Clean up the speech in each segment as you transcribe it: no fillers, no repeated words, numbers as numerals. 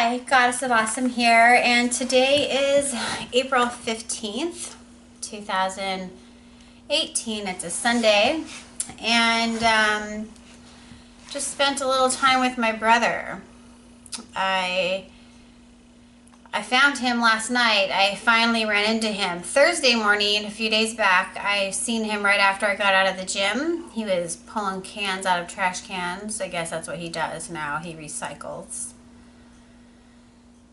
Hi, Goddess of Awesome here, and today is April 15th, 2018. It's a Sunday, and just spent a little time with my brother. I found him last night. I finally ran into him Thursday morning, a few days back. I seen him right after I got out of the gym. He was pulling cans out of trash cans. I guess that's what he does now. He recycles.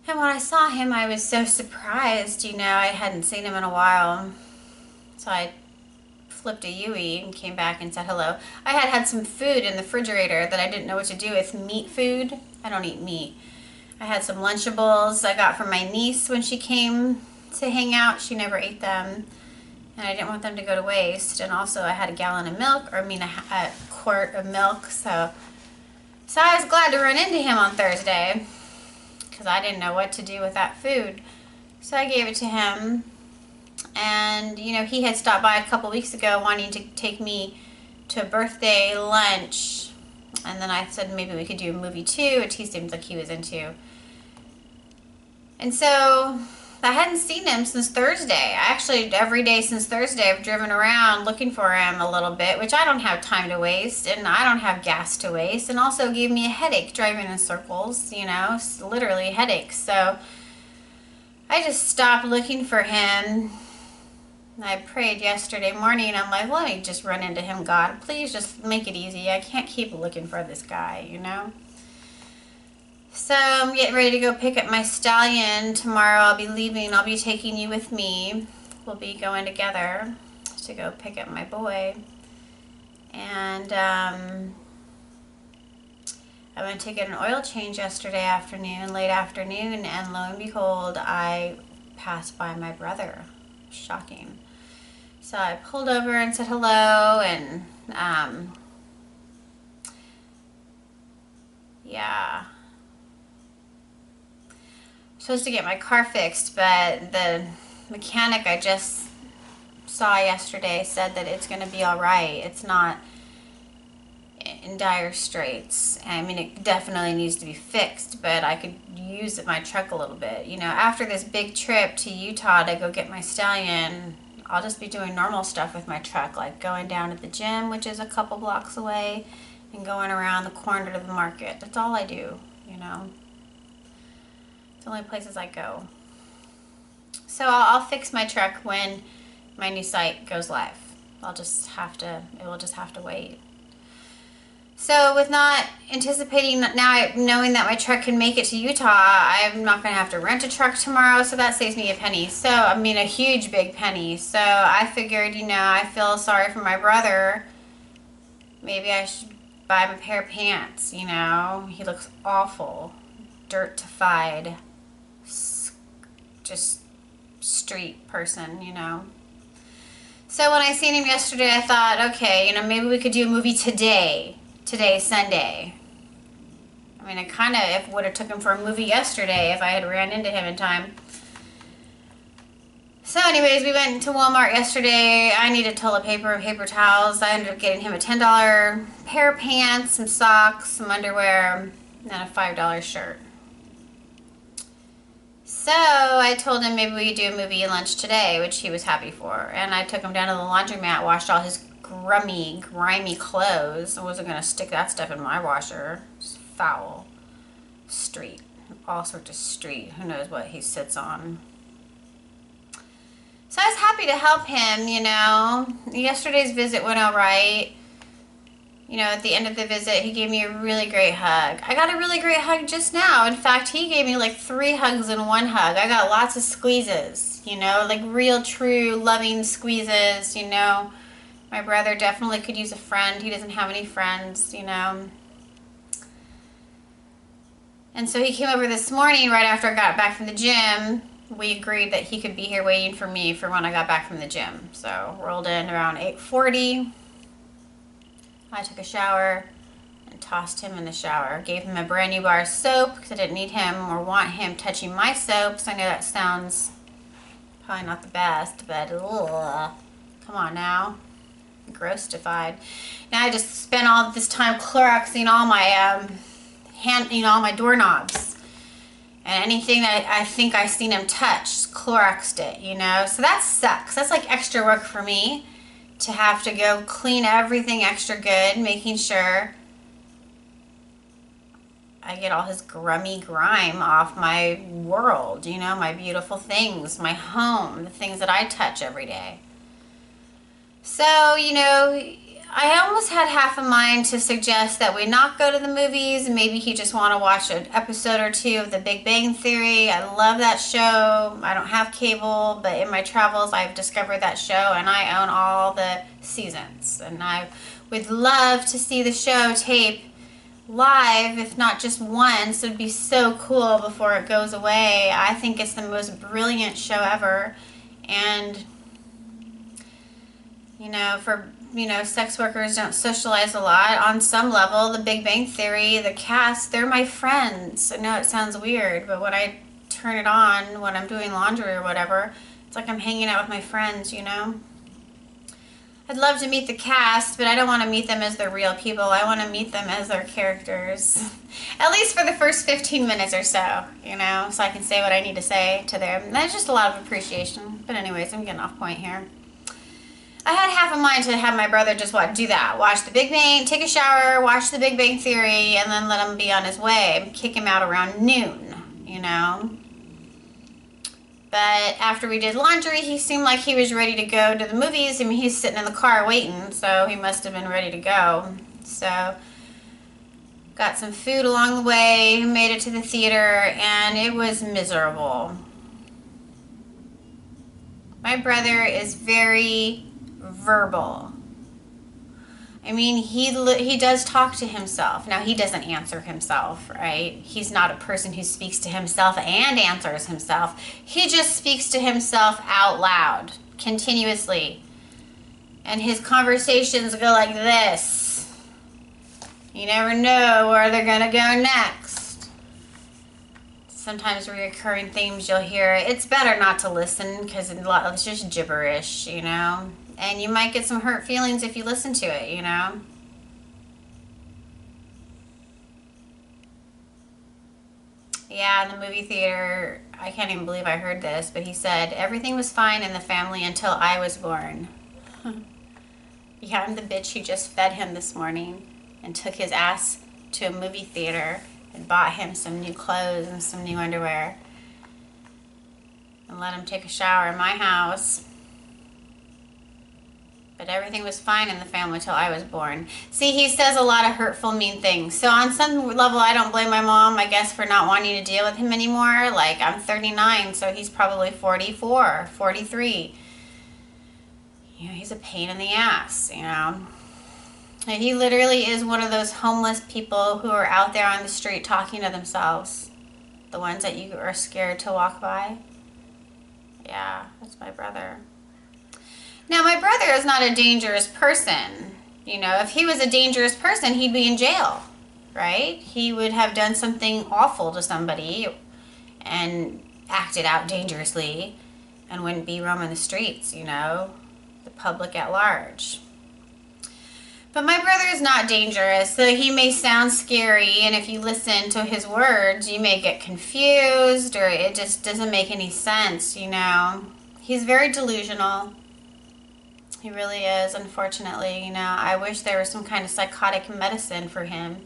And when I saw him, I was so surprised. I hadn't seen him in a while. So I flipped a Yui and came back and said hello. I had some food in the refrigerator that I didn't know what to do with. Meat food. I don't eat meat. I had some Lunchables I got from my niece when she came to hang out. She never ate them. And I didn't want them to go to waste. And also I had a gallon of milk, a quart of milk. So I was glad to run into him on Thursday, because I didn't know what to do with that food. So I gave it to him. And, he had stopped by a couple weeks ago wanting to take me to a birthday lunch. And then I said maybe we could do a movie too, which he seemed like he was into. And so I hadn't seen him since Thursday. Actually, every day since Thursday I've driven around looking for him a little bit, which I don't have time to waste, and I don't have gas to waste, and also gave me a headache driving in circles, literally headaches. So I just stopped looking for him. I prayed yesterday morning. I'm like, let me just run into him, God. Please just make it easy. I can't keep looking for this guy, So I'm getting ready to go pick up my stallion. Tomorrow I'll be leaving. I'll be taking you with me. We'll be going together to go pick up my boy. And I went to get an oil change yesterday afternoon, late afternoon, and lo and behold, I passed by my brother. Shocking. So I pulled over and said hello, and yeah. I'm supposed to get my car fixed, but the mechanic I just saw yesterday said that it's going to be all right. It's not in dire straits. I mean, it definitely needs to be fixed, but I could use my truck a little bit. After this big trip to Utah to go get my stallion, I'll just be doing normal stuff with my truck, like going down to the gym, which is a couple blocks away, and going around the corner to the market. That's all I do, It's the only places I go. So I'll fix my truck when my new site goes live. It will just have to wait. So with not anticipating, now knowing that my truck can make it to Utah, I'm not going to have to rent a truck tomorrow, so that saves me a penny. So, a huge, big penny. So I figured, I feel sorry for my brother. Maybe I should buy him a pair of pants, He looks awful. Dirt-ified. Just street person, So when I seen him yesterday, I thought, okay, maybe we could do a movie today. Today's Sunday. I kind of would have took him for a movie yesterday if I had ran into him in time. So anyways, we went to Walmart yesterday. I needed toilet paper and paper towels. I ended up getting him a $10 pair of pants, some socks, some underwear, and a $5 shirt. So I told him maybe we could do a movie and lunch today, which he was happy for. And I took him down to the laundromat, washed all his grimy clothes. I wasn't going to stick that stuff in my washer. It's foul. Street. All sorts of street. Who knows what he sits on. So I was happy to help him, Yesterday's visit went all right. At the end of the visit, he gave me a really great hug. I got a really great hug just now. In fact, he gave me like 3 hugs in one hug. I got lots of squeezes, like real, true, loving squeezes, My brother definitely could use a friend. He doesn't have any friends, And so he came over this morning right after I got back from the gym. We agreed that he could be here waiting for me for when I got back from the gym. So rolled in around 8:40. I took a shower and tossed him in the shower. Gave him a brand new bar of soap because I didn't need him or want him touching my soaps. I know that sounds probably not the best, but ugh. Come on now. Grossified. Now I just spent all this time Cloroxing all my all my doorknobs. And anything that I think I seen him touch, Cloroxed it, you know? So that sucks. That's like extra work for me to have to go clean everything extra good, making sure I get all his grummy grime off my world, you know, my beautiful things, my home, the things that I touch every day. So, you know, I almost had half a mind to suggest that we not go to the movies. Maybe he just want to watch an episode or two of The Big Bang Theory. I love that show. I don't have cable, but in my travels I've discovered that show and I own all the seasons. And I would love to see the show tape live, if not just once. It would be so cool before it goes away. I think it's the most brilliant show ever. And, you know, for sex workers don't socialize a lot. On some level, The Big Bang Theory, the cast, they're my friends. I know it sounds weird, but when I turn it on, when I'm doing laundry or whatever, it's like I'm hanging out with my friends, you know? I'd love to meet the cast, but I don't want to meet them as their real people. I want to meet them as their characters. At least for the first 15 minutes or so, you know, so I can say what I need to say to them. And that's just a lot of appreciation. But anyways, I'm getting off point here. I had half a mind to have my brother just do that. Watch The Big Bang, take a shower, watch The Big Bang Theory, and then let him be on his way. Kick him out around noon, you know. But after we did laundry, he seemed like he was ready to go to the movies. I mean, he's sitting in the car waiting, so he must have been ready to go. So, got some food along the way, made it to the theater, and it was miserable. My brother is very verbal. I mean, he does talk to himself. Now, he doesn't answer himself, right? He's not a person who speaks to himself and answers himself. He just speaks to himself out loud, continuously. And his conversations go like this. You never know where they're going to go next. Sometimes recurring themes you'll hear. It's better not to listen because it's just gibberish, you know? And you might get some hurt feelings if you listen to it, you know? Yeah, in the movie theater, I can't even believe I heard this, but he said, everything was fine in the family until I was born. Yeah, I'm the bitch who just fed him this morning and took his ass to a movie theater and bought him some new clothes and some new underwear and let him take a shower in my house. But everything was fine in the family till I was born. See, he says a lot of hurtful, mean things. So on some level, I don't blame my mom, I guess, for not wanting to deal with him anymore. Like, I'm 39, so he's probably 44, 43. You know, he's a pain in the ass, you know. And he literally is one of those homeless people who are out there on the street talking to themselves. The ones that you are scared to walk by. Yeah, that's my brother. Now, my brother is not a dangerous person. You know, if he was a dangerous person, he'd be in jail, right? He would have done something awful to somebody and acted out dangerously and wouldn't be roaming the streets, you know, the public at large. But my brother is not dangerous, so he may sound scary, and if you listen to his words, you may get confused, or it just doesn't make any sense, you know. He's very delusional. He really is, unfortunately. You know, I wish there was some kind of psychotic medicine for him,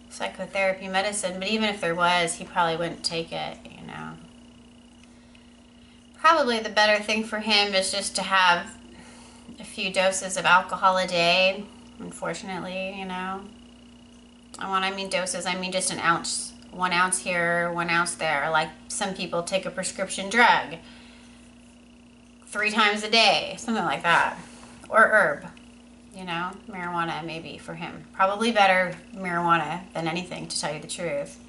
psychotherapy medicine, but even if there was, he probably wouldn't take it, you know. Probably the better thing for him is just to have a few doses of alcohol a day, unfortunately, you know. And when I mean doses, I mean just an ounce. 1 ounce here, 1 ounce there. Like some people take a prescription drug 3 times a day, something like that. Or herb, you know, marijuana maybe for him. Probably better marijuana than anything, to tell you the truth.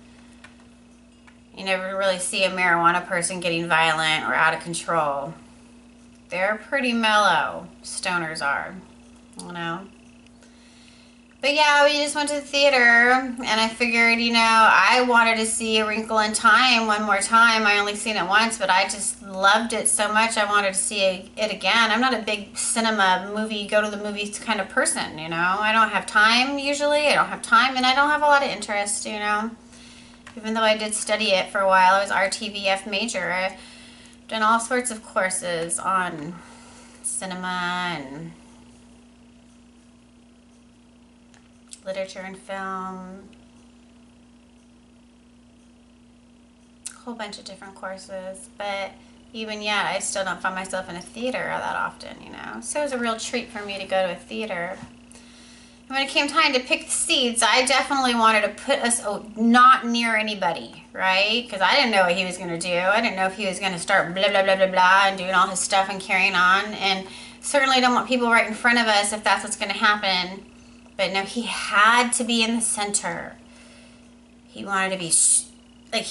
You never really see a marijuana person getting violent or out of control. They're pretty mellow, stoners are, you know. But yeah, we just went to the theater, and I figured, you know, I wanted to see A Wrinkle in Time one more time. I only seen it once, but I just loved it so much I wanted to see it again. I'm not a big cinema movie, go to the movies kind of person, you know. I don't have time usually. I don't have time, and I don't have a lot of interest, you know. even though I did study it for a while. I was RTVF major. I've done all sorts of courses on cinema and literature and film. A whole bunch of different courses. But even yet, I still don't find myself in a theater that often, you know. So it was a real treat for me to go to a theater. When it came time to pick the seats, I definitely wanted to put us not near anybody, right? Because I didn't know what he was going to do. I didn't know if he was going to start blah, blah, blah, blah, blah, and doing all his stuff and carrying on. And certainly don't want people right in front of us if that's what's going to happen. But no, he had to be in the center. He wanted to be, like,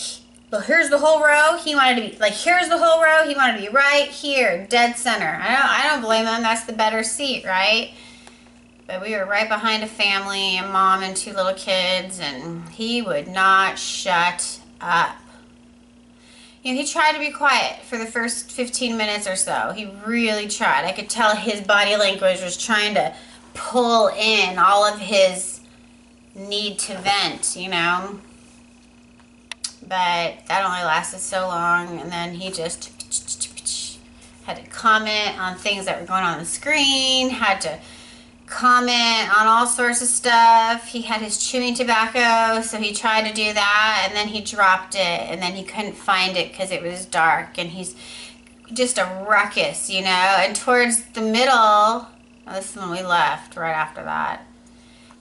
well, here's the whole row. He wanted to be, like, here's the whole row. He wanted to be right here, dead center. I don't blame him. That's the better seat, right? But we were right behind a family, a mom and 2 little kids, and he would not shut up. You know, he tried to be quiet for the first 15 minutes or so. He really tried. I could tell his body language was trying to pull in all of his need to vent, you know. But that only lasted so long, and then he just had to comment on things that were going on the screen, had to comment on all sorts of stuff. He had his chewing tobacco, so he tried to do that, and then he dropped it, and then he couldn't find it because it was dark, and he's just a ruckus, you know. And towards the middle, this is when we left, right after that,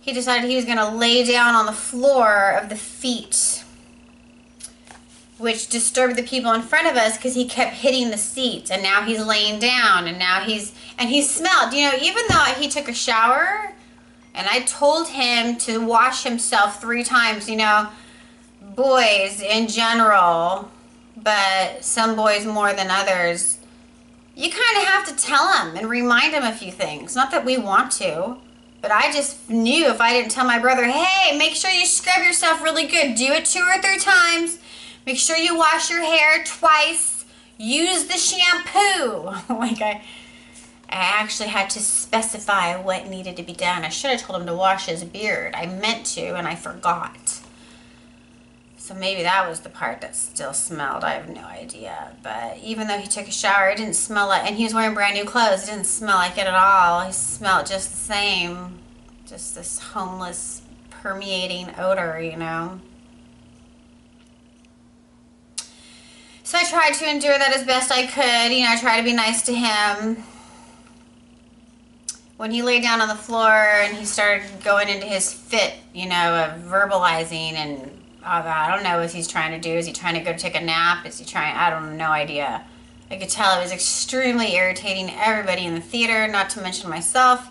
he decided he was going to lay down on the floor of the feet, which disturbed the people in front of us because he kept hitting the seats, and now he's laying down, and now he smelled, you know, even though he took a shower, and I told him to wash himself 3 times, you know, boys in general, but some boys more than others, you kind of have to tell him and remind him a few things. Not that we want to, but I just knew if I didn't tell my brother, hey, make sure you scrub yourself really good, do it 2 or 3 times, make sure you wash your hair twice, use the shampoo. Like I actually had to specify what needed to be done. I should have told him to wash his beard. I meant to, and I forgot. So maybe that was the part that still smelled. I have no idea. But even though he took a shower, it didn't smell like, and he was wearing brand new clothes, it didn't smell like it at all. He smelled just the same. Just this homeless, permeating odor, you know. So I tried to endure that as best I could. You know, I tried to be nice to him. When he lay down on the floor and he started going into his fit, you know, of verbalizing and all that, I don't know what he's trying to do. Is he trying to go take a nap? Is he trying, I don't know, no idea. I could tell it was extremely irritating to everybody in the theater, not to mention myself.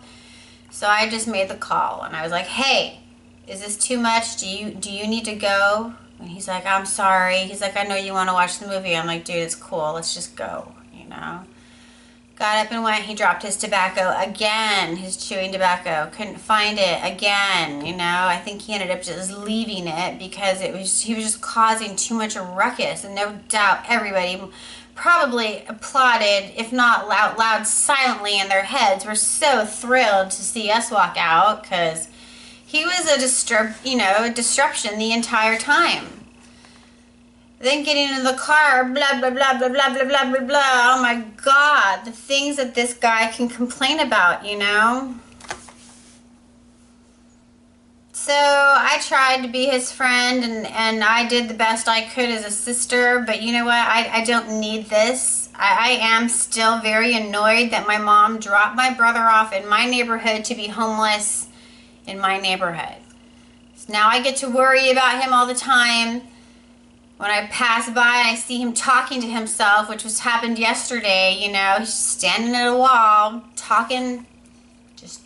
So I just made the call and I was like, hey, is this too much? Do you need to go? And he's like, I'm sorry. He's like, I know you want to watch the movie. I'm like, dude, it's cool. Let's just go, you know. Got up and went. He dropped his tobacco again, his chewing tobacco. Couldn't find it again, you know. I think he ended up just leaving it because he was just causing too much a ruckus. And no doubt everybody probably applauded, if not out loud, silently in their heads. Were so thrilled to see us walk out because he was a disruption the entire time. Then getting into the car, blah, blah, blah, blah, blah, blah, blah, blah, blah. Oh my God, the things that this guy can complain about, you know? So I tried to be his friend, and I did the best I could as a sister, but you know what? I don't need this. I am still very annoyed that my mom dropped my brother off in my neighborhood to be homeless in my neighborhood. So now I get to worry about him all the time. When I pass by and I see him talking to himself, which was happened yesterday, you know, he's standing at a wall, talking, just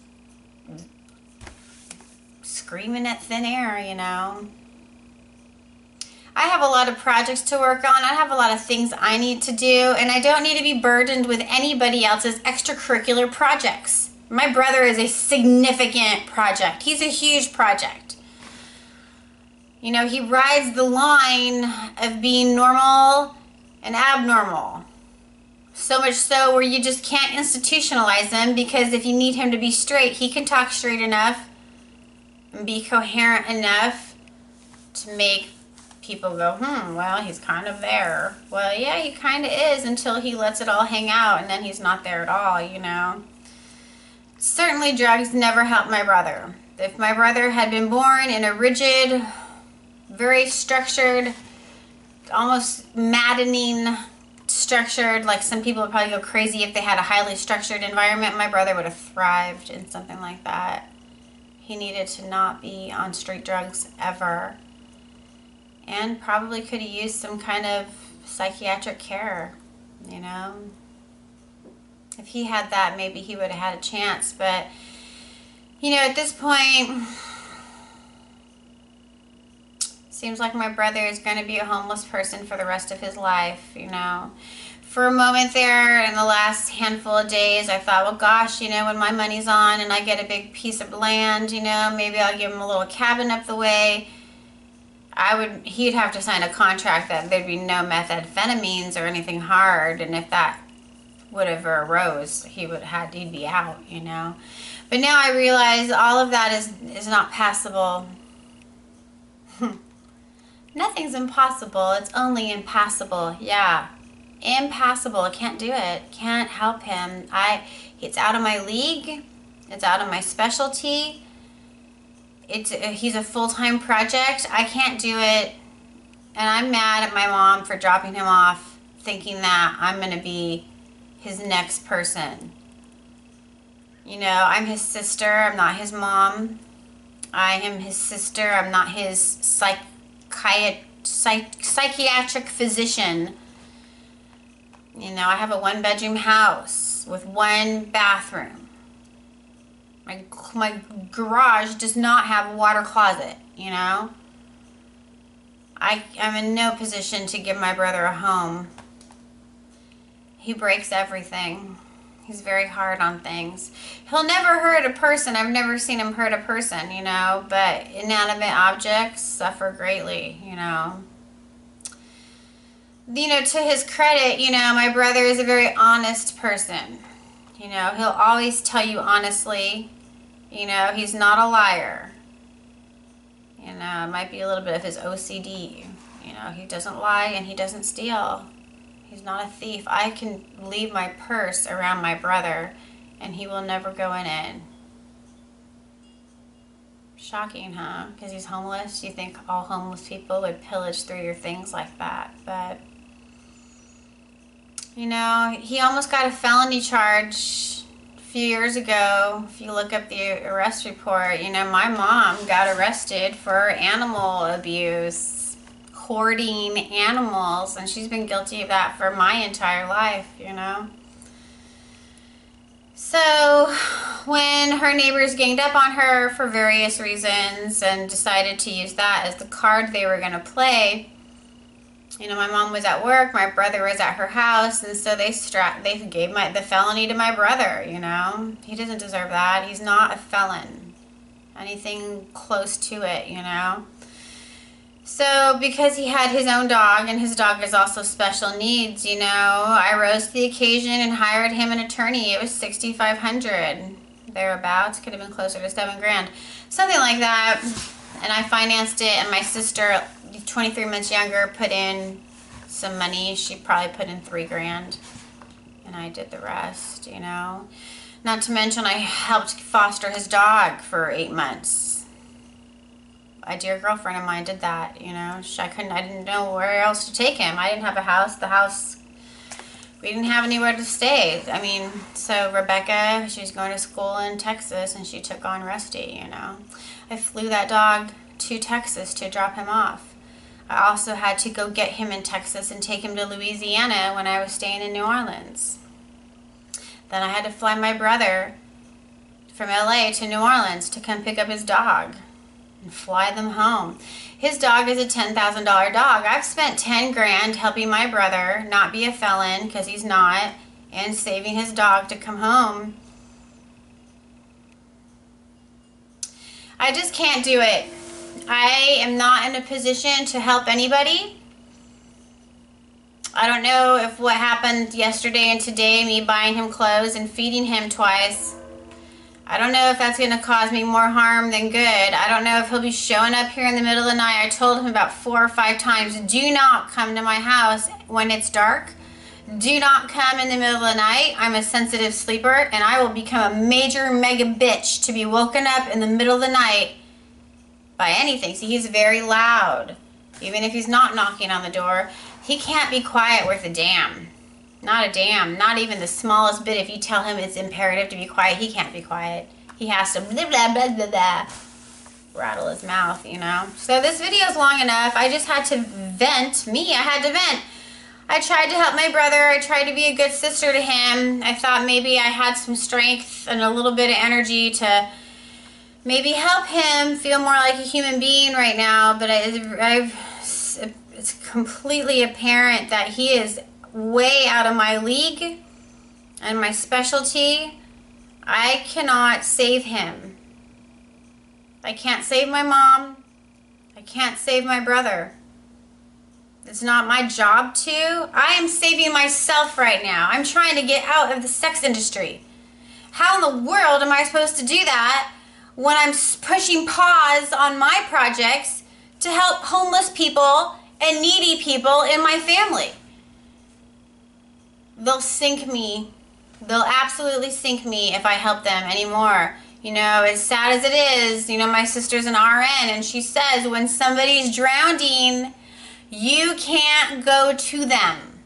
screaming at thin air, you know. I have a lot of projects to work on. I have a lot of things I need to do, and I don't need to be burdened with anybody else's extracurricular projects. My brother is a significant project. He's a huge project. You know, he rides the line of being normal and abnormal. So much so where you just can't institutionalize him, because if you need him to be straight, he can talk straight enough and be coherent enough to make people go, well, he's kind of there. Well, yeah, he kind of is until he lets it all hang out, and then he's not there at all, you know. Certainly drugs never helped my brother. If my brother had been born in a rigid, very structured, almost maddening structured, like some people would probably go crazy if they had a highly structured environment, my brother would have thrived in something like that. He needed to not be on street drugs ever. And probably could have used some kind of psychiatric care, you know. If he had that, maybe he would have had a chance. But, you know, at this point, seems like my brother is going to be a homeless person for the rest of his life, you know. For a moment there, in the last handful of days, I thought, well, gosh, you know, when my money's on and I get a big piece of land, you know, maybe I'll give him a little cabin up the way. He'd have to sign a contract that there'd be no methamphetamines or anything hard, and if that would have arose, he'd be out, you know. But now I realize all of that is not passable. Nothing's impossible. It's only impassable. Yeah. Impassable. I can't do it. Can't help him. It's out of my league. It's out of my specialty. He's a full-time project. I can't do it. And I'm mad at my mom for dropping him off, thinking that I'm going to be his next person. You know, I'm his sister. I'm not his mom. I am his sister. I'm not his psychiatric physician. You know, I have a one-bedroom house with one bathroom. My garage does not have a water closet, you know. I'm in no position to give my brother a home. He breaks everything. He's very hard on things. He'll never hurt a person. I've never seen him hurt a person, you know, but inanimate objects suffer greatly, you know. You know, to his credit, you know, my brother is a very honest person. You know, he'll always tell you honestly. You know, he's not a liar. You know, it might be a little bit of his OCD. You know, he doesn't lie and he doesn't steal. He's not a thief. I can leave my purse around my brother and he will never go in it. Shocking, huh? Because he's homeless. You think all homeless people would pillage through your things like that. But, you know, he almost got a felony charge a few years ago. If you look up the arrest report, you know, my mom got arrested for animal abuse, hoarding animals, and she's been guilty of that for my entire life, you know. So when her neighbors ganged up on her for various reasons and decided to use that as the card they were going to play, you know, my mom was at work, my brother was at her house, and so they gave the felony to my brother, you know. He doesn't deserve that. He's not a felon. Anything close to it, you know. So because he had his own dog, and his dog is also special needs, you know, I rose to the occasion and hired him an attorney. It was $6,500 thereabouts. Could have been closer to $7,000, something like that. And I financed it, and my sister, 23 months younger, put in some money. She probably put in $3,000, and I did the rest, you know. Not to mention I helped foster his dog for 8 months. A dear girlfriend of mine did that, you know. I didn't know where else to take him. I didn't have a house. We didn't have anywhere to stay. I mean, so Rebecca, she was going to school in Texas, and she took on Rusty, you know. I flew that dog to Texas to drop him off. I also had to go get him in Texas and take him to Louisiana when I was staying in New Orleans. Then I had to fly my brother from LA to New Orleans to come pick up his dog and fly them home. His dog is a $10,000 dog. I've spent $10,000 helping my brother not be a felon, because he's not, and saving his dog to come home. I just can't do it. I am not in a position to help anybody. I don't know if what happened yesterday and today, me buying him clothes and feeding him twice, I don't know if that's going to cause me more harm than good. I don't know if he'll be showing up here in the middle of the night. I told him about 4 or 5 times, do not come to my house when it's dark. Do not come in the middle of the night. I'm a sensitive sleeper, and I will become a major mega bitch to be woken up in the middle of the night by anything. See, he's very loud. Even if he's not knocking on the door, he can't be quiet worth a damn. Not a damn. Not even the smallest bit. If you tell him it's imperative to be quiet, he can't be quiet. He has to blah, blah, blah, blah, blah, rattle his mouth, you know. So this video is long enough. I just had to vent. I had to vent. I tried to help my brother. I tried to be a good sister to him. I thought maybe I had some strength and a little bit of energy to maybe help him feel more like a human being right now. But it's completely apparent that he is way out of my league and my specialty. I cannot save him. I can't save my mom. I can't save my brother. It's not my job to. I am saving myself right now. I'm trying to get out of the sex industry. How in the world am I supposed to do that when I'm pushing pause on my projects to help homeless people and needy people in my family? They'll sink me. They'll absolutely sink me if I help them anymore. You know, as sad as it is, you know, my sister's an RN, and she says when somebody's drowning, you can't go to them.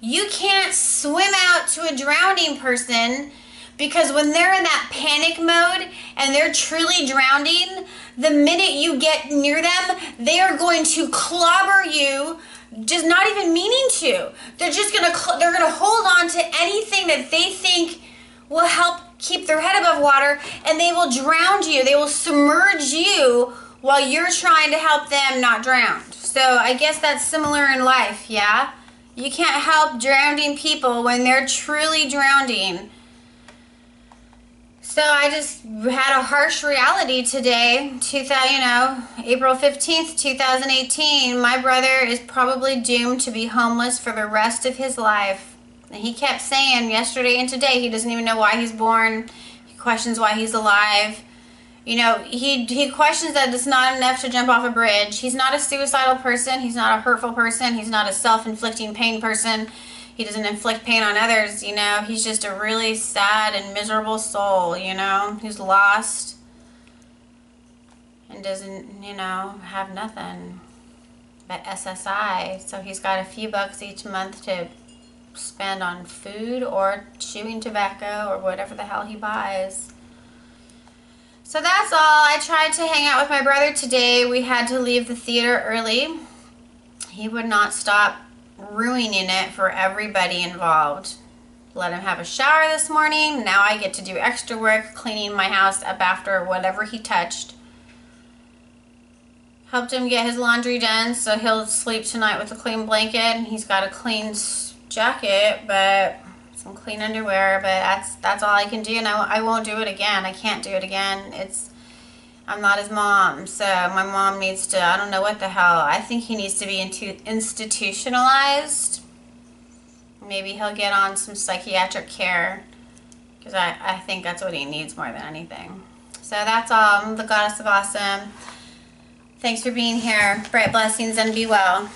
You can't swim out to a drowning person, because when they're in that panic mode and they're truly drowning, the minute you get near them, they are going to clobber you, just not even meaning to. They're just they're gonna hold on to anything that they think will help keep their head above water, and they will drown you. They will submerge you while you're trying to help them not drown. So I guess that's similar in life, yeah? You can't help drowning people when they're truly drowning. So I just had a harsh reality today, April 15th, 2018. My brother is probably doomed to be homeless for the rest of his life. And he kept saying yesterday and today he doesn't even know why he's born. He questions why he's alive. You know, he questions that it's not enough to jump off a bridge. He's not a suicidal person. He's not a hurtful person. He's not a self-inflicting pain person. He doesn't inflict pain on others, you know. He's just a really sad and miserable soul, you know, who's lost and doesn't, you know, have nothing but SSI. So he's got a few bucks each month to spend on food or chewing tobacco or whatever the hell he buys. So that's all. I tried to hang out with my brother today. We had to leave the theater early. He would not stop ruining it for everybody involved. Let him have a shower this morning. Now I get to do extra work cleaning my house up after whatever he touched. Helped him get his laundry done so he'll sleep tonight with a clean blanket. He's got a clean jacket, but some clean underwear, but that's all I can do, and I won't do it again. I can't do it again. I'm not his mom, so my mom needs to, I don't know what the hell. I think he needs to be institutionalized. Maybe he'll get on some psychiatric care, because I think that's what he needs more than anything. So that's all. I'm the Goddess of Awesome. Thanks for being here. Bright blessings and be well.